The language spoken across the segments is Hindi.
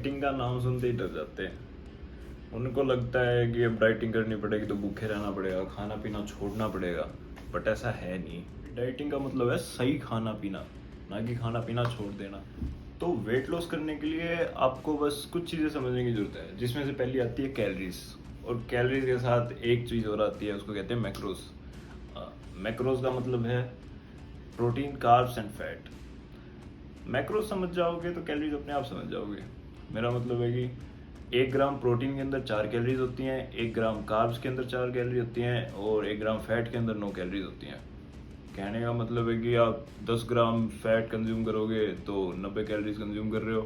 डाइटिंग का नाम सुनते ही डर जाते हैं। उनको लगता है कि अब डाइटिंग करनी पड़ेगी तो भूखे रहना पड़ेगा, खाना पीना छोड़ना पड़ेगा। बट ऐसा है नहीं। डाइटिंग का मतलब है सही खाना पीना, ना कि खाना पीना छोड़ देना। तो वेट लॉस करने के लिए आपको बस कुछ चीज़ें समझने की ज़रूरत है, जिसमें से पहली आती है कैलोरीज। और कैलोरीज के साथ एक चीज़ और आती है, उसको कहते हैं मैक्रोस। मैक्रोस का मतलब है protein, carbs and fat. Macros समझ जाओगे तो कैलोरीज अपने आप समझ जाओगे। मेरा मतलब है कि 1 ग्राम प्रोटीन के अंदर 4 कैलोरीज होती हैं, 1 ग्राम कार्ब्स के अंदर 4 कैलोरी होती हैं, और 1 ग्राम फैट के अंदर 9 कैलोरीज होती हैं। कहने का मतलब है कि आप 10 ग्राम फैट कंज्यूम करोगे तो 90 कैलोरीज कंज्यूम कर रहे हो।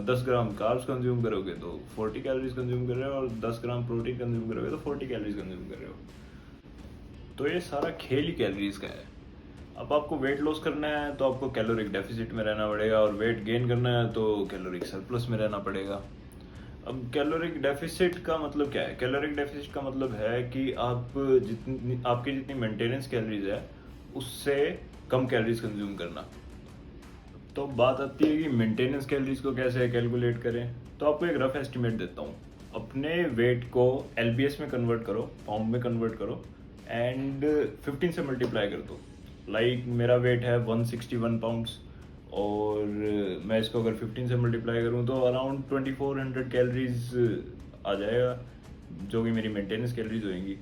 10 ग्राम कार्ब्स कंज्यूम करोगे तो 40 कैलोरीज कंज्यूम कर रहे हो, और 10 ग्राम प्रोटीन कंज्यूम करोगे तो 40 कैलोरीज कंज्यूम कर रहे हो। तो ये सारा खेल ही कैलोरीज का है। अब आपको वेट लॉस करना है तो आपको कैलोरिक डेफिसिट में रहना पड़ेगा, और वेट गेन करना है तो कैलोरिक सरप्लस में रहना पड़ेगा। अब कैलोरिक डेफिसिट का मतलब क्या है? कैलोरिक डेफिसिट का मतलब है कि आपकी जितनी मेंटेनेंस कैलोरीज है उससे कम कैलोरीज कंज्यूम करना। तो बात आती है कि मेंटेनेंस कैलोरीज को कैसे कैलकुलेट करें। तो आपको एक रफ एस्टिमेट देता हूँ। अपने वेट को एलबीएस में कन्वर्ट करो, पाउंड में कन्वर्ट करो, एंड 15 से मल्टीप्लाई कर दो। लाइक मेरा वेट है 161 पाउंड्स, और मैं इसको अगर 15 से मल्टीप्लाई करूँ तो अराउंड 2400 कैलोरीज आ जाएगा, जो कि मेरी मेंटेनेंस कैलोरीज होएंगी।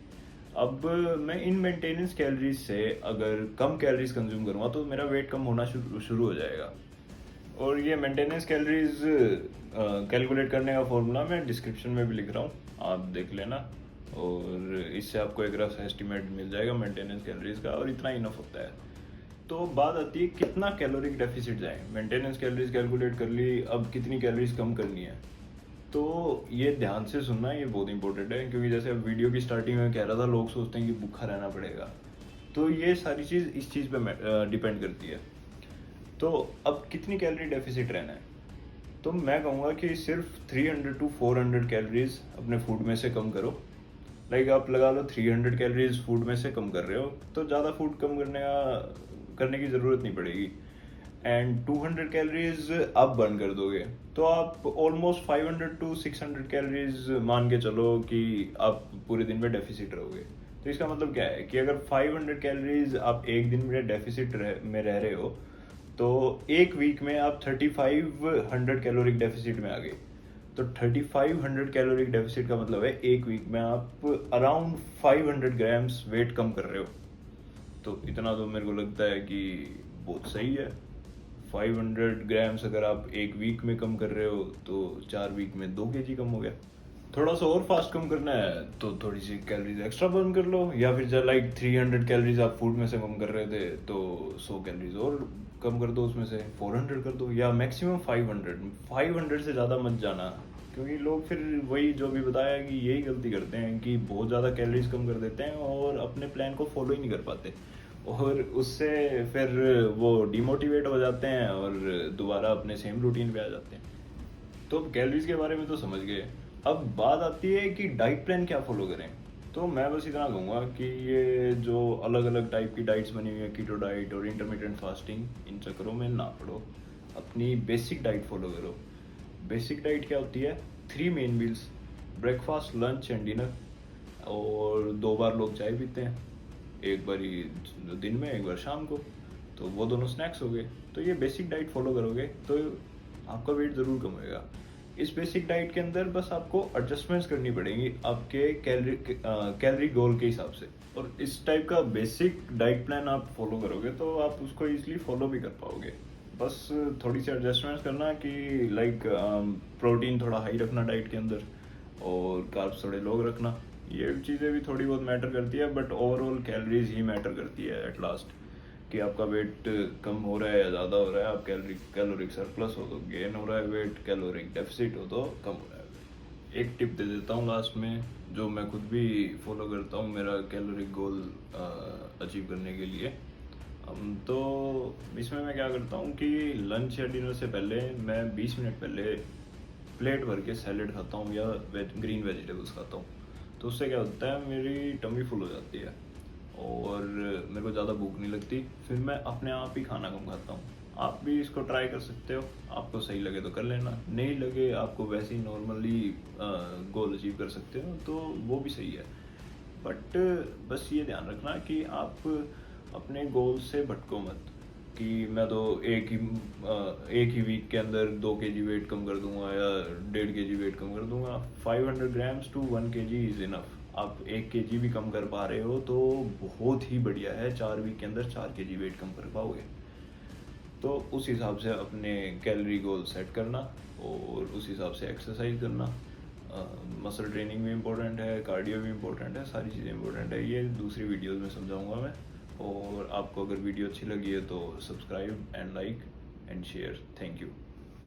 अब मैं इन मेंटेनेंस कैलोरीज से अगर कम कैलोरीज कंज्यूम करूँगा तो मेरा वेट कम होना शुरू हो जाएगा। और ये मेंटेनेंस कैलोरीज कैलकुलेट करने का फॉर्मूला मैं डिस्क्रिप्शन में भी लिख रहा हूँ, आप देख लेना। और इससे आपको एक रफ एस्टिमेट मिल जाएगा मेंटेनेंस कैलोरीज का, और इतना इनफ होता है। तो बात आती है कितना कैलोरिक डेफिसिट जाए। मेंटेनेंस कैलोरीज कैलकुलेट कर ली, अब कितनी कैलोरीज कम करनी है। तो ये ध्यान से सुनना, ये बहुत इंपॉर्टेंट है, क्योंकि जैसे अब वीडियो की स्टार्टिंग में कह रहा था, लोग सोचते हैं कि भूखा रहना पड़ेगा। तो ये सारी चीज़ इस चीज़ पे डिपेंड करती है। तो अब कितनी कैलोरी डेफिसिट रहना है? तो मैं कहूँगा कि सिर्फ 300 टू 400 कैलोरीज अपने फूड में से कम करो। लाइक आप लगा लो 300 कैलोरीज फूड में से कम कर रहे हो, तो ज़्यादा फूड कम करने की ज़रूरत नहीं पड़ेगी। एंड 200 कैलोरीज आप बर्न कर दोगे, तो आप ऑलमोस्ट 500 टू 600 कैलोरीज मान के चलो कि आप पूरे दिन में डेफिसिट रहोगे। तो इसका मतलब क्या है कि अगर 500 कैलोरीज आप एक दिन में डेफिसिट में रह रहे हो, तो एक वीक में आप 3500 कैलोरिक डेफिसिट में आ गए। तो 3500 कैलोरिक डेफिसिट का मतलब है एक वीक में आप अराउंड 500 ग्राम्स वेट कम कर रहे हो। तो इतना तो मेरे को लगता है कि बहुत सही है। 500 ग्राम्स अगर आप एक वीक में कम कर रहे हो तो 4 वीक में 2 kg कम हो गया। थोड़ा सा और फास्ट कम करना है तो थोड़ी सी कैलोरीज एक्स्ट्रा बर्न कर लो, या फिर जब लाइक 300 कैलोरीज आप फूड में से कम कर रहे थे तो 100 कैलोरीज और कम कर दो, उसमें से 400 कर दो, या मैक्सिमम 500 से ज़्यादा मत जाना। क्योंकि लोग फिर वही जो भी बताया कि यही गलती करते हैं कि बहुत ज़्यादा कैलोरीज कम कर देते हैं और अपने प्लान को फॉलो ही नहीं कर पाते, और उससे फिर वो डिमोटिवेट हो जाते हैं और दोबारा अपने सेम रूटीन पे आ जाते हैं। तो अब कैलोरीज के बारे में तो समझ गए। अब बात आती है कि डाइट प्लान क्या फॉलो करें। तो मैं बस इतना कहूँगा कि ये जो अलग अलग टाइप की डाइट्स बनी हुई है, कीटो डाइट और इंटरमिटेंट फास्टिंग, इन चक्करों में ना पड़ो, अपनी बेसिक डाइट फॉलो करो। बेसिक डाइट क्या होती है? 3 main meals, breakfast, lunch and dinner, और 2 बार लोग चाय पीते हैं, एक बार दिन में, एक बार शाम को, तो वो दोनों स्नैक्स हो गए। तो ये बेसिक डाइट फॉलो करोगे तो आपका वेट ज़रूर कम होएगा। इस बेसिक डाइट के अंदर बस आपको एडजस्टमेंट्स करनी पड़ेंगी आपके कैलोरी गोल के हिसाब से, और इस टाइप का बेसिक डाइट प्लान आप फॉलो करोगे तो आप उसको इजीली फॉलो भी कर पाओगे। बस थोड़ी सी एडजस्टमेंट्स करना कि लाइक प्रोटीन थोड़ा हाई रखना डाइट के अंदर, और कार्ब्स थोड़े लो रखना। ये चीज़ें भी थोड़ी बहुत मैटर करती है, but overall calories he matter करती है एट लास्ट, कि आपका वेट कम हो रहा है या ज़्यादा हो रहा है। आप कैलोरिक सरप्लस हो तो गेन हो रहा है वेट, कैलोरिक डेफिसिट हो तो कम हो रहा है वेट। एक टिप दे देता हूँ लास्ट में, जो मैं खुद भी फॉलो करता हूँ मेरा कैलोरिक गोल अचीव करने के लिए। तो इसमें मैं क्या करता हूँ कि लंच या डिनर से पहले मैं 20 मिनट पहले प्लेट भर के सैलेड खाता हूँ या ग्रीन वेजिटेबल्स खाता हूँ। तो उससे क्या होता है, मेरी टमी फुल हो जाती है और मेरे को ज़्यादा भूख नहीं लगती। फिर मैं अपने आप ही खाना कम खाता हूँ। आप भी इसको ट्राई कर सकते हो, आपको सही लगे तो कर लेना, नहीं लगे आपको वैसे ही नॉर्मली गोल अचीव कर सकते हो तो वो भी सही है। बट बस ये ध्यान रखना कि आप अपने गोल से भटको मत कि मैं तो एक ही वीक के अंदर 2 kg वेट कम कर दूंगा या 1.5 kg वेट कम कर दूंगा। 500 grams to 1 kg is enough. आप 1 kg भी कम कर पा रहे हो तो बहुत ही बढ़िया है, 4 वीक के अंदर 4 kg वेट कम कर पाओगे। तो उस हिसाब से अपने कैलोरी गोल सेट करना और उस हिसाब से एक्सरसाइज करना। मसल ट्रेनिंग भी इम्पोर्टेंट है, कार्डियो भी इम्पोर्टेंट है, सारी चीज़ें इम्पोर्टेंट है। ये दूसरी वीडियोस में समझाऊंगा मैं। और आपको अगर वीडियो अच्छी लगी है तो subscribe and like and share. Thank you.